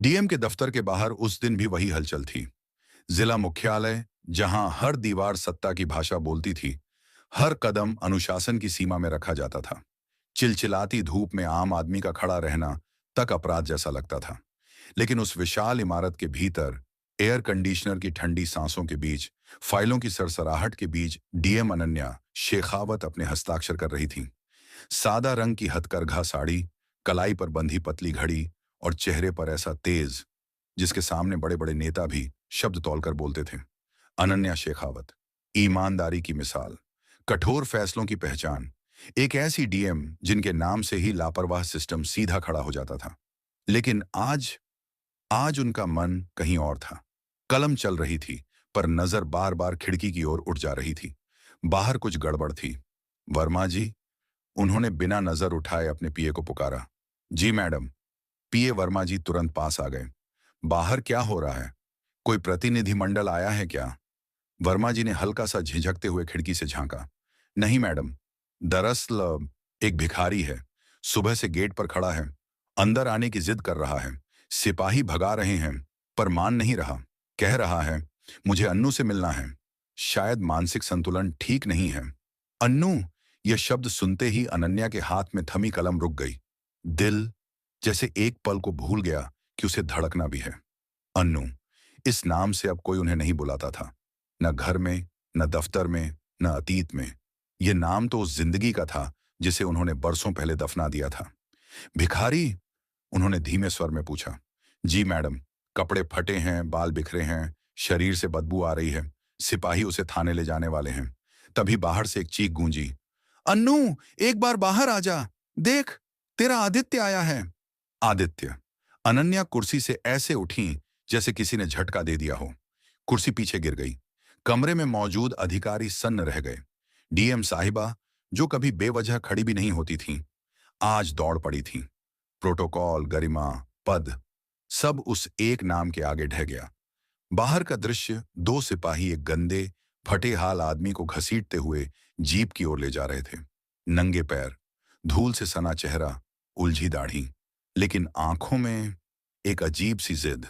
DM के दफ्तर के बाहर उस दिन भी वही हलचल थी। जिला मुख्यालय, जहां हर दीवार सत्ता की भाषा बोलती थी, हर कदम अनुशासन की सीमा में रखा जाता था। चिलचिलाती धूप में आम आदमी का खड़ा रहना तक अपराध जैसा लगता था। लेकिन उस विशाल इमारत के भीतर, एयर कंडीशनर की ठंडी सांसों के बीच, फाइलों की सरसराहट के बीच, डीएम अनन्या शेखावत अपने हस्ताक्षर कर रही थी। सादा रंग की हथकरघा साड़ी, कलाई पर बंधी पतली घड़ी और चेहरे पर ऐसा तेज, जिसके सामने बड़े बड़े नेता भी शब्द तोलकर बोलते थे। अनन्या शेखावत, ईमानदारी की मिसाल, कठोर फैसलों की पहचान, एक ऐसी डीएम जिनके नाम से ही लापरवाह सिस्टम सीधा खड़ा हो जाता था। लेकिन आज आज उनका मन कहीं और था। कलम चल रही थी, पर नजर बार बार खिड़की की ओर उठ जा रही थी। बाहर कुछ गड़बड़ थी। वर्मा जी, उन्होंने बिना नजर उठाए अपने पीए को पुकारा। जी मैडम। पीए वर्मा जी तुरंत पास आ गए। बाहर क्या हो रहा है? कोई प्रतिनिधिमंडल आया है क्या? वर्मा जी ने हल्का सा झिझकते हुए खिड़की से झांका। नहीं मैडम, दरअसल एक भिखारी है। सुबह से गेट पर खड़ा है, अंदर आने की जिद कर रहा है। सिपाही भगा रहे हैं, पर मान नहीं रहा। कह रहा है, मुझे अन्नू से मिलना है। शायद मानसिक संतुलन ठीक नहीं है। अन्नू, यह शब्द सुनते ही अनन्या के हाथ में थमी कलम रुक गई। दिल जैसे एक पल को भूल गया कि उसे धड़कना भी है। अन्नू, इस नाम से अब कोई उन्हें नहीं बुलाता था। न घर में, न दफ्तर में, न अतीत में। यह नाम तो उस जिंदगी का था जिसे उन्होंने बरसों पहले दफना दिया था। भिखारी, उन्होंने धीमे स्वर में पूछा। जी मैडम, कपड़े फटे हैं, बाल बिखरे हैं, शरीर से बदबू आ रही है। सिपाही उसे थाने ले जाने वाले हैं। तभी बाहर से एक चीख गूंजी। अन्नू, एक बार बाहर आ जा। देख, तेरा आदित्य आया है। आदित्य। अनन्या कुर्सी से ऐसे उठी जैसे किसी ने झटका दे दिया हो। कुर्सी पीछे गिर गई। कमरे में मौजूद अधिकारी सन्न रह गए। डीएम साहिबा, जो कभी बेवजह खड़ी भी नहीं होती थीं, आज दौड़ पड़ी थीं। प्रोटोकॉल, गरिमा, पद, सब उस एक नाम के आगे ढह गया। बाहर का दृश्य, दो सिपाही एक गंदे, फटे हाल आदमी को घसीटते हुए जीप की ओर ले जा रहे थे। नंगे पैर, धूल से सना चेहरा, उलझी दाढ़ी, लेकिन आंखों में एक अजीब सी जिद।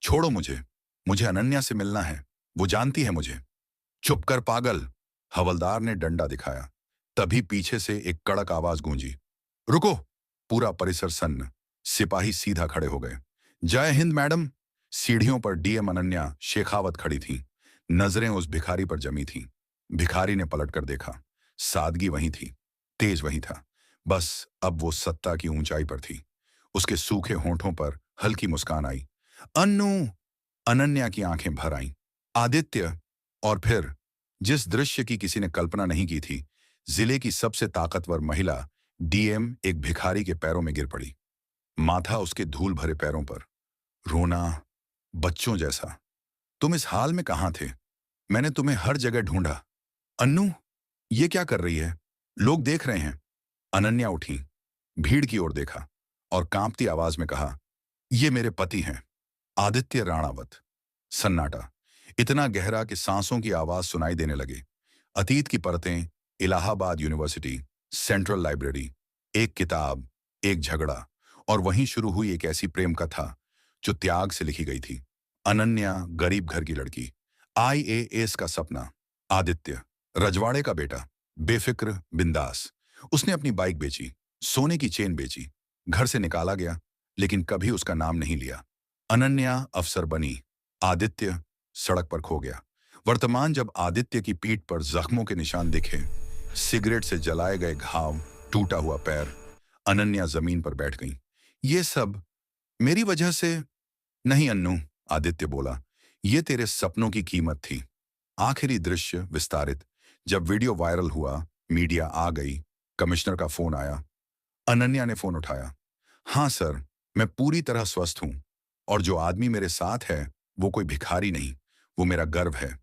छोड़ो मुझे, मुझे अनन्या से मिलना है, वो जानती है मुझे। चुप कर पागल, हवलदार ने डंडा दिखाया। तभी पीछे से एक कड़क आवाज गूंजी। रुको। पूरा परिसर सन्न। सिपाही सीधा खड़े हो गए। जय हिंद मैडम। सीढ़ियों पर डीएम अनन्या शेखावत खड़ी थी। नजरें उस भिखारी पर जमी थीं। भिखारी ने पलटकर देखा। सादगी वही थी, तेज वही था। बस अब वो सत्ता की ऊंचाई पर थी। उसके सूखे होंठों पर हल्की मुस्कान आई। अन्नू। अनन्या की आंखें भर आईं। आदित्य। और फिर, जिस दृश्य की किसी ने कल्पना नहीं की थी, जिले की सबसे ताकतवर महिला डीएम एक भिखारी के पैरों में गिर पड़ी। माथा उसके धूल भरे पैरों पर। रोना, बच्चों जैसा। तुम इस हाल में कहां थे? मैंने तुम्हें हर जगह ढूंढा। अन्नू, ये क्या कर रही है? लोग देख रहे हैं। अनन्या उठी, भीड़ की ओर देखा और कांपती आवाज में कहा, ये मेरे पति हैं, आदित्य राणावत। सन्नाटा, इतना गहरा कि सांसों की आवाज सुनाई देने लगे। अतीत की परतें, इलाहाबाद यूनिवर्सिटी, सेंट्रल लाइब्रेरी, एक किताब, एक झगड़ा, और वहीं शुरू हुई एक ऐसी प्रेम कथा जो त्याग से लिखी गई थी। अनन्या गरीब घर की लड़की, आईएएस का सपना। आदित्य रजवाड़े का बेटा, बेफिक्र, बिंदास। उसने अपनी बाइक बेची, सोने की चेन बेची, घर से निकाला गया, लेकिन कभी उसका नाम नहीं लिया। अनन्या अफसर बनी, आदित्य सड़क पर खो गया। वर्तमान, जब आदित्य की पीठ पर जख्मों के निशान दिखे, सिगरेट से जलाए गए घाव, टूटा हुआ पैर, अनन्या जमीन पर बैठ गई। ये सब मेरी वजह से नहीं अन्नू, आदित्य बोला। ये तेरे सपनों की कीमत थी। आखिरी दृश्य विस्तारित। जब वीडियो वायरल हुआ, मीडिया आ गई, कमिश्नर का फोन आया। अनन्या ने फोन उठाया। हाँ सर, मैं पूरी तरह स्वस्थ हूं, और जो आदमी मेरे साथ है वो कोई भिखारी नहीं, वो मेरा गर्व है।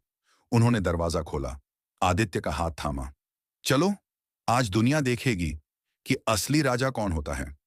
उन्होंने दरवाजा खोला। आदित्य का हाथ थामा। चलो, आज दुनिया देखेगी कि असली राजा कौन होता है।